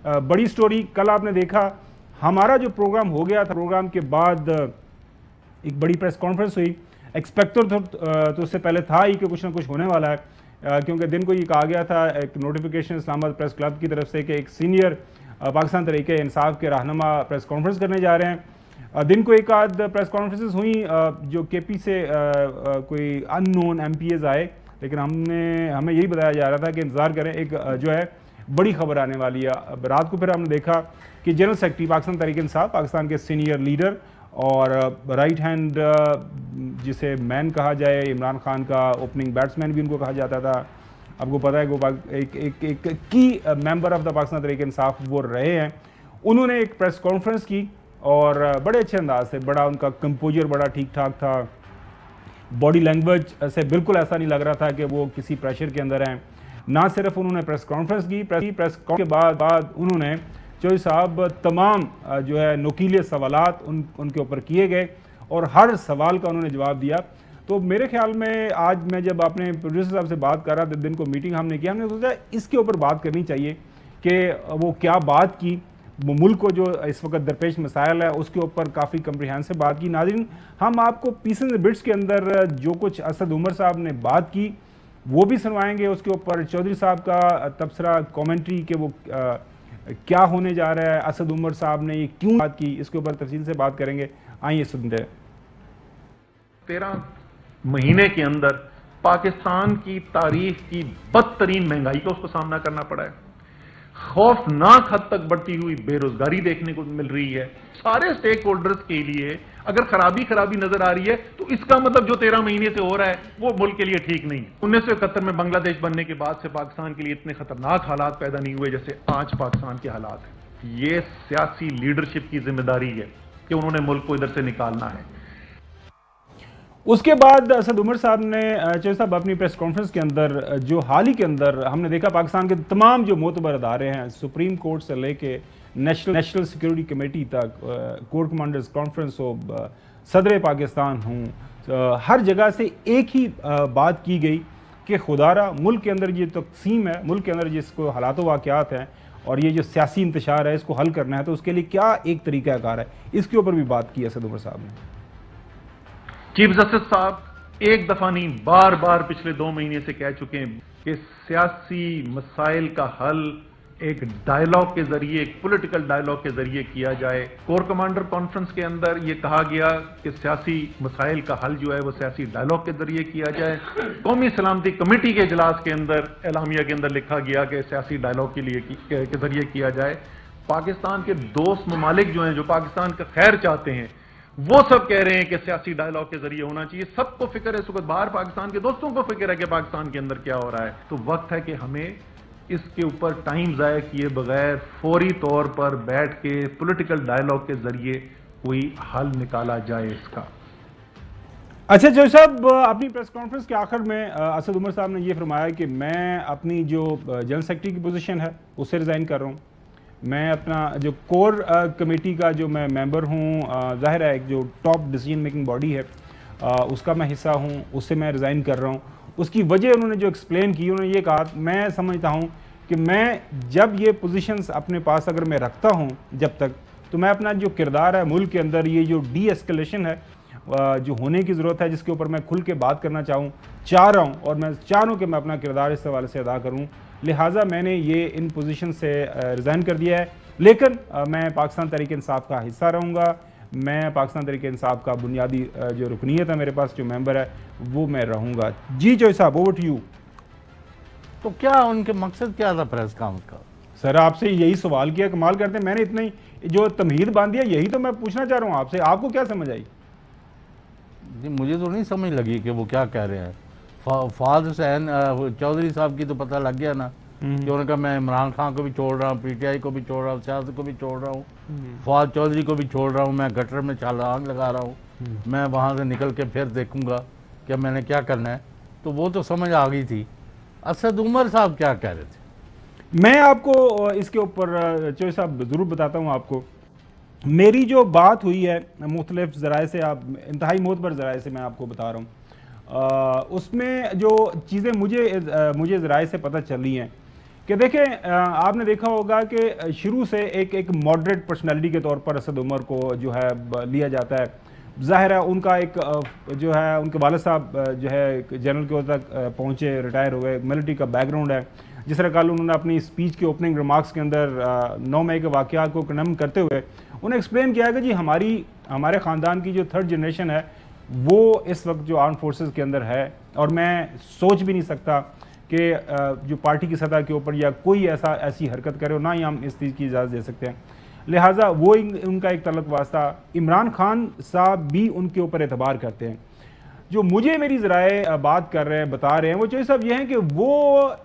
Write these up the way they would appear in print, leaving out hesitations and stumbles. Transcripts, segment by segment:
बड़ी स्टोरी कल आपने देखा, हमारा जो प्रोग्राम हो गया था, प्रोग्राम के बाद एक बड़ी प्रेस कॉन्फ्रेंस हुई। एक्सपेक्टर तो उससे पहले था ही कि कुछ ना कुछ होने वाला है, क्योंकि दिन को ये कहा गया था, एक नोटिफिकेशन इस्लामाबाद प्रेस क्लब की तरफ से कि एक सीनियर पाकिस्तान तहरीक इंसाफ के रहनुमा प्रेस कॉन्फ्रेंस करने जा रहे हैं। दिन को एक आध प्रेस कॉन्फ्रेंसेस हुई जो केपी से कोई अननोन एमपीएज आए, लेकिन हमें यही बताया जा रहा था कि इंतज़ार करें, एक जो है बड़ी खबर आने वाली है। रात को फिर हमने देखा कि जनरल सेक्रेटरी पाकिस्तान तहरीक इंसाफ, पाकिस्तान के सीनियर लीडर और राइट हैंड जिसे मैन कहा जाए, इमरान खान का ओपनिंग बैट्समैन भी उनको कहा जाता था, आपको पता है कि एक की member of the Pakistan Tehreek Insaf वो रहे हैं। उन्होंने एक प्रेस कॉन्फ्रेंस की और बड़े अच्छे अंदाज से, बड़ा उनका कंपोजर बड़ा ठीक ठाक था, बॉडी लैंग्वेज से बिल्कुल ऐसा नहीं लग रहा था कि वो किसी प्रेशर के अंदर हैं। ना सिर्फ उन्होंने प्रेस कॉन्फ्रेंस की, प्रेस के बाद उन्होंने चौधरी साहब तमाम जो है नुकीले सवालात उनके ऊपर किए गए और हर सवाल का उन्होंने जवाब दिया। तो मेरे ख्याल में आज मैं जब आपने प्रोड्यूसर साहब से बात कर रहा था, दिन को मीटिंग हमने किया, हमने सोचा इसके ऊपर बात करनी चाहिए कि वो क्या बात की, वो मुल्क को जो इस वक्त दरपेश मसाइल है उसके ऊपर काफ़ी कम्प्रिहेंसिव बात की। नाज़रीन, हम आपको पीसेस एंड बिट्स के अंदर जो कुछ असद उमर साहब ने बात की वो भी सुनवाएंगे, उसके ऊपर चौधरी साहब का तबसरा कमेंट्री कि वो क्या होने जा रहा है, असद उमर साहब ने ये क्यों बात की, इसके ऊपर तफसील से बात करेंगे। आइए सुनते हैं। 13 महीने के अंदर पाकिस्तान की तारीख की बदतरीन महंगाई का उसको सामना करना पड़ा है। खौफनाक हद तक बढ़ती हुई बेरोजगारी देखने को मिल रही है। सारे स्टेक होल्डर्स के लिए अगर खराबी नजर आ रही है तो इसका मतलब जो 13 महीने से हो रहा है वो मुल्क के लिए ठीक नहीं। 1971 में बांग्लादेश बनने के बाद से पाकिस्तान के लिए इतने खतरनाक हालात पैदा नहीं हुए जैसे आज पाकिस्तान के हालात हैं। ये सियासी लीडरशिप की जिम्मेदारी है कि उन्होंने मुल्क को इधर से निकालना है। उसके बाद असद उमर साहब ने चौधरी साहब अपनी प्रेस कॉन्फ्रेंस के अंदर जो हाल ही के अंदर हमने देखा, पाकिस्तान के तमाम जो मोतबर अदारे हैं, सुप्रीम कोर्ट से लेके नेशनल सिक्योरिटी कमेटी तक, कोर कमांडर्स कॉन्फ्रेंस हो, सदर पाकिस्तान हूँ, हर जगह से एक ही बात की गई कि खुदारा मुल्क के अंदर ये तकसीम है, मुल्क के अंदर जिसको हालात वाक़यात हैं और ये जो सियासी इंतशार है इसको हल करना है, तो उसके लिए क्या एक तरीक़ाकार है, इसके ऊपर भी बात की असद उमर साहब ने। चीफ जस्टिस साहब एक दफा नहीं बार बार पिछले 2 महीने से कह चुके हैं कि सियासी मसाइल का हल एक डायलॉग के जरिए, एक पॉलिटिकल डायलॉग के जरिए किया जाए। कोर कमांडर कॉन्फ्रेंस के अंदर यह कहा गया कि सियासी मसाइल का हल जो है वो सियासी डायलॉग के जरिए किया जाए। कौमी सलामती कमेटी के इजलास के अंदर एलामिया के अंदर लिखा गया कि सियासी डायलॉग के जरिए किया जाए। पाकिस्तान के दोस्त ममालिक जो हैं, जो पाकिस्तान का खैर चाहते हैं, वो सब कह रहे हैं कि सियासी डायलॉग के जरिए होना चाहिए। सबको फिक्र है, इस वक्त बाहर पाकिस्तान के दोस्तों को फिक्र है कि पाकिस्तान के अंदर क्या हो रहा है। तो वक्त है कि हमें इसके ऊपर टाइम ज़ाया किए बगैर फौरी तौर पर बैठ के पॉलिटिकल डायलॉग के जरिए कोई हल निकाला जाए इसका। अच्छा जज साहब, अपनी प्रेस कॉन्फ्रेंस के आखिर में असद उमर साहब ने यह फरमाया कि मैं अपनी जो जनरल सेक्रेटरी की पोजीशन है उससे रिज़ाइन कर रहा हूँ, मैं अपना जो कोर कमेटी का जो मैं मेंबर हूँ, ज़ाहिर है एक जो टॉप डिसीजन मेकिंग बॉडी है उसका मैं हिस्सा हूँ, उससे मैं रिज़ाइन कर रहा हूँ। उसकी वजह उन्होंने जो एक्सप्लेन की, उन्होंने ये कहा, मैं समझता हूँ कि मैं जब ये पोजीशंस अपने पास अगर मैं रखता हूँ जब तक, तो मैं अपना जो किरदार है मुल्क के अंदर, ये जो डी एस्केलेशन है जो होने की ज़रूरत है, जिसके ऊपर मैं खुल के बात करना चाह रहा हूँ और मैं चाह रहा हूँ कि मैं अपना किरदार इस हवाले से अदा करूँ, लिहाजा मैंने ये इन पोजीशन से रिज़ाइन कर दिया है। लेकिन मैं पाकिस्तान तहरीक इंसाफ का हिस्सा रहूँगा, मैं पाकिस्तान तहरीक इंसाफ का बुनियादी जो रुकनीत है मेरे पास, जो मेंबर है, वो मैं रहूँगा। जी चौधरी साहब, ओवर टू यू। तो क्या उनके मकसद क्या था प्रेस कॉन्फ्रेंस का? सर आपसे यही सवाल किया, कमाल करते हैं, मैंने इतनी जो तमहीद बांध दिया, यही तो मैं पूछना चाह रहा हूँ आपसे, आपको क्या समझ आई? जी मुझे तो नहीं समझ लगी कि वो क्या कह रहे हैं। फाद हुसैन चौधरी साहब की तो पता लग गया ना कि उन्होंने कहा मैं इमरान खान को भी छोड़ रहा हूँ, पीटीआई को भी छोड़ रहा हूँ, सियासत को भी छोड़ रहा हूँ, फवाद चौधरी को भी छोड़ रहा हूँ, मैं गटर में छलांग लगा रहा हूँ, मैं वहाँ से निकल के फिर देखूंगा कि मैंने क्या करना है। तो वो तो समझ आ गई थी। असद उमर साहब क्या कह रहे थे? मैं आपको इसके ऊपर चौधरी साहब ज़रूर बताता हूँ आपको। मेरी जो बात हुई है मुख्तलिफ ज़राए से, आप इंतहाई मोतबर ज़राए से मैं आपको बता रहा हूँ, उसमें जो चीज़ें मुझे ज़राए से पता चल रही हैं कि देखें आपने देखा होगा कि शुरू से एक मॉडरेट पर्सनालिटी के तौर पर असद उमर को जो है लिया जाता है। ज़ाहिर है उनका एक जो है उनके वालिद साहब जो है जनरल के तक पहुँचे, रिटायर हुए, मिलिट्री का बैकग्राउंड है। जिस तरह कल उन्होंने अपनी स्पीच के ओपनिंग रिमार्क्स के अंदर 9 मई के वाक़यात को कंडेम करते हुए उन्हें एक्सप्लेन किया कि जी हमारे ख़ानदान की जो थर्ड जनरेशन है वो इस वक्त जो आर्म फोर्सेस के अंदर है, और मैं सोच भी नहीं सकता कि जो पार्टी की सतह के ऊपर या कोई ऐसी हरकत करे, और ना ही हम इस चीज़ की इजाज़त दे सकते हैं। लिहाजा वो उनका एक तलक वास्ता, इमरान खान साहब भी उनके ऊपर एतबार करते हैं। जो मुझे मेरी ज़राए बात कर रहे हैं, बता रहे हैं, वो चीज़ सब ये है कि वो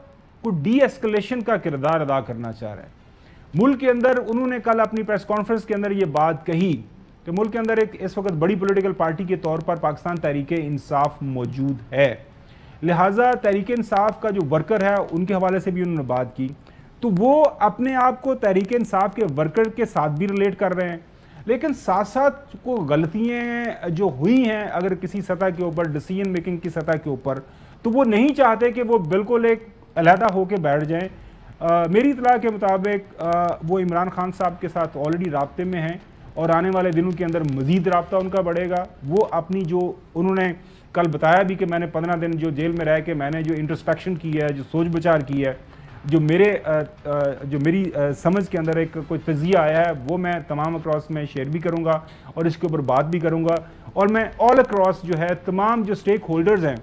को डी एस्केलेशन का किरदार अदा करना चाह रहे हैं मुल्क के अंदर। उन्होंने कल अपनी प्रेस कॉन्फ्रेंस के अंदर ये बात कही कि मुल्क के अंदर एक इस वक्त बड़ी पॉलिटिकल पार्टी के तौर पर पाकिस्तान तहरीक इंसाफ मौजूद है, लिहाजा तहरीक इंसाफ का जो वर्कर है उनके हवाले से भी उन्होंने बात की। तो वो अपने आप को तहरीक इंसाफ के वर्कर के साथ भी रिलेट कर रहे हैं, लेकिन साथ साथ को गलतियाँ जो हुई हैं अगर किसी सतह के ऊपर, डिसीजन मेकिंग की सतह के ऊपर, तो वो नहीं चाहते कि वो बिल्कुल एक अलहदा होकर बैठ जाएं। मेरी इतला के मुताबिक वो इमरान खान साहब के साथ ऑलरेडी राब्ते में हैं और आने वाले दिनों के अंदर मज़ीद राब्ता उनका बढ़ेगा। वो अपनी जो उन्होंने कल बताया भी कि मैंने 15 दिन जो जेल में रह के मैंने जो इंट्रोस्पेक्शन की है, जो सोच विचार की है, जो मेरी समझ के अंदर एक कोई तजिया आया है, वो मैं तमाम अक्रॉस में शेयर भी करूँगा और इसके ऊपर बात भी करूँगा। और मैं ऑल अक्रॉस जो है तमाम जो स्टेक होल्डर्स हैं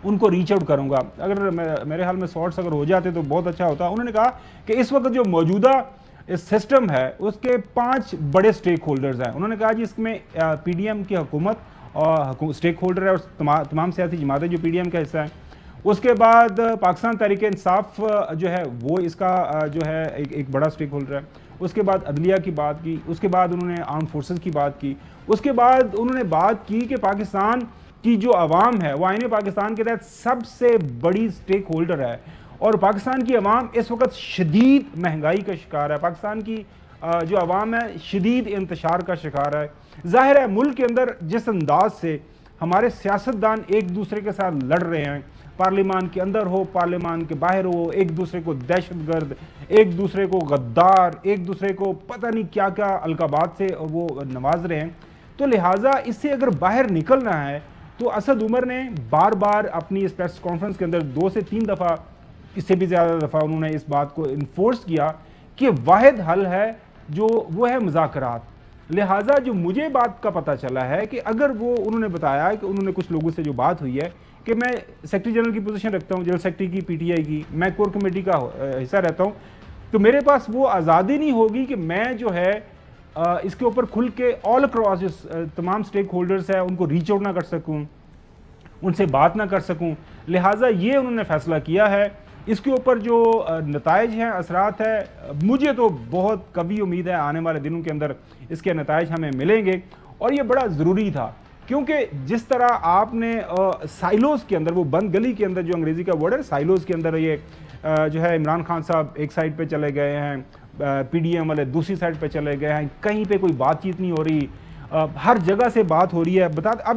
उनको रीच आउट करूँगा। अगर मेरे हाल में शॉर्ट्स अगर हो जाते तो बहुत अच्छा होता। उन्होंने कहा कि इस वक्त जो मौजूदा इस सिस्टम है उसके 5 बड़े स्टेक होल्डर्स हैं। उन्होंने कहा जी इसमें PDM की हुकूमत और स्टेक होल्डर है और तमाम सियासी जमातें जो PDM का हिस्सा है। उसके बाद पाकिस्तान तहरीक इंसाफ जो है वो इसका जो है एक बड़ा स्टेक होल्डर है। उसके बाद अदलिया की बात की, उसके बाद उन्होंने आर्म फोर्सेस की बात की, उसके बाद उन्होंने बात की कि पाकिस्तान की जो आवाम है वो आईने पाकिस्तान के तहत सबसे बड़ी स्टेक होल्डर है और पाकिस्तान की आवाम इस वक्त शदीद महंगाई का शिकार है। पाकिस्तान की जो आवाम है शदीद इंतशार का शिकार है। जाहिर है मुल्क के अंदर जिस अंदाज से हमारे सियासतदान एक दूसरे के साथ लड़ रहे हैं, पार्लियामान के अंदर हो, पार्लियामान के बाहर हो, एक दूसरे को दहशतगर्द, एक दूसरे को गद्दार, एक दूसरे को पता नहीं क्या क्या अलकाबात से वो नवाज रहे हैं, तो लिहाजा इससे अगर बाहर निकलना है तो असद उमर ने बार बार अपनी इस प्रेस कॉन्फ्रेंस के अंदर 2 से 3 दफ़ा, इससे भी ज़्यादा दफ़ा उन्होंने इस बात को इन्फोर्स किया कि वाहिद हल है जो वो है मुज़ाकरात। लिहाजा जो मुझे बात का पता चला है कि अगर वो उन्होंने बताया कि उन्होंने कुछ लोगों से जो बात हुई है कि मैं सेक्रेटरी जनरल की पोजीशन रखता हूँ, जनरल सेक्रेटरी की PTI की, मैं कोर कमेटी का हिस्सा रहता हूँ, तो मेरे पास वो आज़ादी नहीं होगी कि मैं जो है इसके ऊपर खुल के ऑल अक्रॉस जो तमाम स्टेक होल्डर्स हैं उनको रीच आउट ना कर सकूँ, उनसे बात ना कर सकूँ। लिहाजा ये उन्होंने फैसला किया है। इसके ऊपर जो नताइज हैं, असरात है, मुझे तो बहुत कभी उम्मीद है आने वाले दिनों के अंदर इसके नताइज हमें मिलेंगे और ये बड़ा ज़रूरी था, क्योंकि जिस तरह आपने साइलोज़ के अंदर, वो बंद गली के अंदर जो अंग्रेज़ी का वर्ड है, साइलोज़ के अंदर ये जो है इमरान खान साहब एक साइड पे चले गए हैं, PDM वाले दूसरी साइड पे चले गए हैं, कहीं पे कोई बातचीत नहीं हो रही, हर जगह से बात हो रही है। अब